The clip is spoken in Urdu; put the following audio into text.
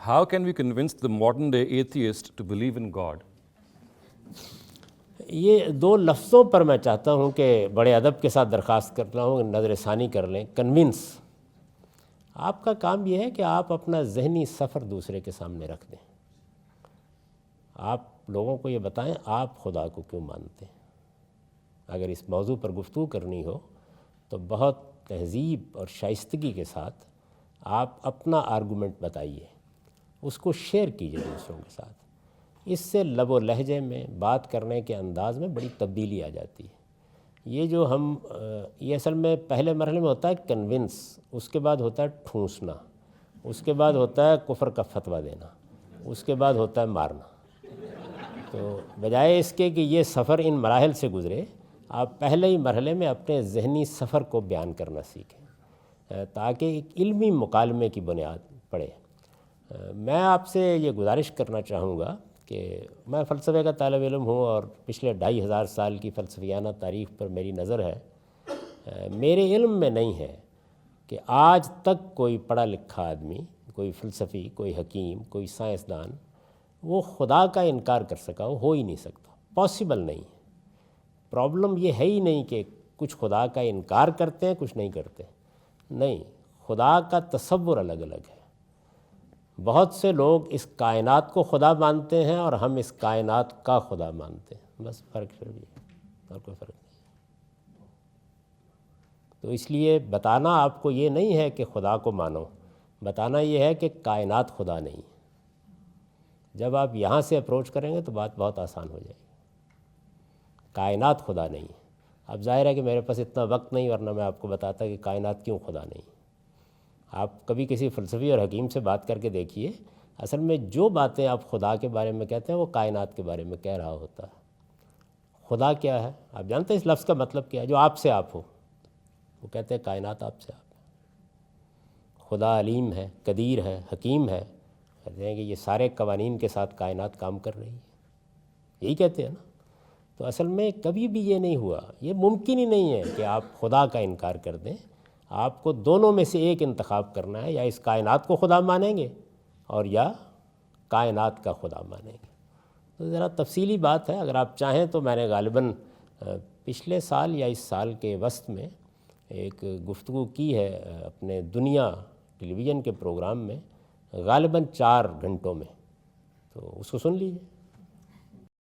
How can we convince the modern day atheist to believe in God? یہ دو لفظوں پر میں چاہتا ہوں کہ بڑے ادب کے ساتھ درخواست کرتا ہوں کہ نظر ثانی کر لیں. کنونس. آپ کا کام یہ ہے کہ آپ اپنا ذہنی سفر دوسرے کے سامنے رکھ دیں. آپ لوگوں کو یہ بتائیں آپ خدا کو کیوں مانتے ہیں. اگر اس موضوع پر گفتگو کرنی ہو تو بہت تہذیب اور شائستگی کے ساتھ آپ اپنا آرگومنٹ بتائیے, اس کو شیئر کیجیے دوسروں کے ساتھ. اس سے لب و لہجے میں بات کرنے کے انداز میں بڑی تبدیلی آ جاتی ہے. یہ جو یہ اصل میں پہلے مرحلے میں ہوتا ہے کنونس, اس کے بعد ہوتا ہے ٹھونسنا, اس کے بعد ہوتا ہے کفر کا فتویٰ دینا, اس کے بعد ہوتا ہے مارنا. تو بجائے اس کے کہ یہ سفر ان مراحل سے گزرے, آپ پہلے ہی مرحلے میں اپنے ذہنی سفر کو بیان کرنا سیکھیں تاکہ ایک علمی مکالمے کی بنیاد پڑے. میں آپ سے یہ گزارش کرنا چاہوں گا کہ میں فلسفے کا طالب علم ہوں اور پچھلے 2500 سال کی فلسفیانہ تاریخ پر میری نظر ہے. میرے علم میں نہیں ہے کہ آج تک کوئی پڑھا لکھا آدمی, کوئی فلسفی, کوئی حکیم, کوئی سائنسدان وہ خدا کا انکار کر سکا. ہو ہی نہیں سکتا, پاسبل نہیں. پرابلم یہ ہے ہی نہیں کہ کچھ خدا کا انکار کرتے ہیں کچھ نہیں کرتے. نہیں, خدا کا تصور الگ الگ ہے. بہت سے لوگ اس کائنات کو خدا مانتے ہیں اور ہم اس کائنات کا خدا مانتے ہیں. بس فرق صرف یہ ہے, اور کوئی فرق نہیں. تو اس لیے بتانا آپ کو یہ نہیں ہے کہ خدا کو مانو, بتانا یہ ہے کہ کائنات خدا نہیں. جب آپ یہاں سے اپروچ کریں گے تو بات بہت آسان ہو جائے گی. کائنات خدا نہیں. اب ظاہر ہے کہ میرے پاس اتنا وقت نہیں, ورنہ میں آپ کو بتاتا کہ کائنات کیوں خدا نہیں. آپ کبھی کسی فلسفی اور حکیم سے بات کر کے دیکھیے, اصل میں جو باتیں آپ خدا کے بارے میں کہتے ہیں وہ کائنات کے بارے میں کہہ رہا ہوتا ہے. خدا کیا ہے آپ جانتے ہیں, اس لفظ کا مطلب کیا ہے؟ جو آپ سے آپ ہو. وہ کہتے ہیں کائنات آپ سے آپ ہے. خدا علیم ہے, قدیر ہے, حکیم ہے. کہتے ہیں کہ یہ سارے قوانین کے ساتھ کائنات کام کر رہی ہے. یہی کہتے ہیں نا. تو اصل میں کبھی بھی یہ نہیں ہوا, یہ ممکن ہی نہیں ہے کہ آپ خدا کا انکار کر دیں. آپ کو دونوں میں سے ایک انتخاب کرنا ہے, یا اس کائنات کو خدا مانیں گے اور یا کائنات کا خدا مانیں گے. تو ذرا تفصیلی بات ہے, اگر آپ چاہیں تو میں نے غالباً پچھلے سال یا اس سال کے وسط میں ایک گفتگو کی ہے اپنے دنیا ٹیلی ویژن کے پروگرام میں, غالباً 4 گھنٹوں میں. تو اس کو سن لیجیے.